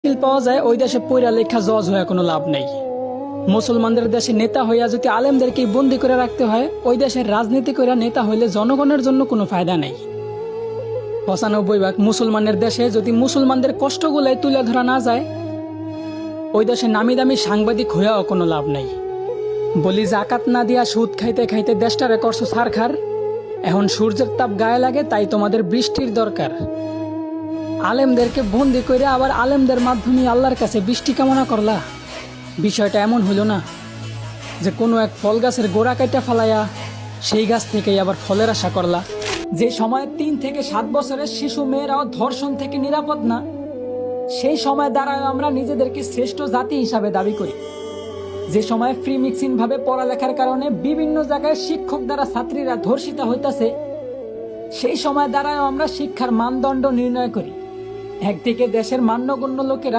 Skill পাওয়া যায়, ওই দেশে পড়া লেখা জজ হয়ে কোনো লাভ নেই। মুসলমানদের দেশে নেতা হইয়া যদি আলেমদেরকে বন্দি করে রাখতে হয়, ওই দেশের রাজনীতি করে নেতা হইলে জনগণের জন্য কোনো ফায়দা নেই। ৯৫% মুসলমানের দেশে যদি মুসলমানদের কষ্টগুলাই তুলে ধরা না যায়, ওই দেশে নামি দামি সাংবাদিক হইয়াও কোনো লাভ নেই। বলি জাকাত না দিয়া সুদ খাইতে খাইতে দেশটারে করছো ছারখার। এখন সূর্যের তাপ গায়ে লাগে, তাই তোমাদের বৃষ্টির দরকার। আলেমদেরকে বন্দি করে আবার আলেমদের মাধ্যমে আল্লাহর কাছে বৃষ্টি কামনা করলা। বিষয়টা এমন হইল না যে কোনো এক ফল গাছের গোড়া কাইটা ফালাইয়া সেই গাছ থেকেই আবার ফলের আশা করলা। যে সময়ে ৩ থেকে ৭ বছরের শিশু মেয়েরাও ধর্ষণ থেকে নিরাপদ না, সেই সময় দ্বারাও আমরা নিজেদেরকে শ্রেষ্ঠ জাতি হিসাবে দাবি করি। যে সময় ফ্রি মিক্সিং ভাবে পড়ালেখার কারণে বিভিন্ন জায়গায় শিক্ষক দ্বারা ছাত্রীরা ধর্ষিত হইতাছে, সেই সময় দ্বারাও আমরা শিক্ষার মানদণ্ড নির্ণয় করি। একদিকে দেশের মান্যগণ্য লোকেরা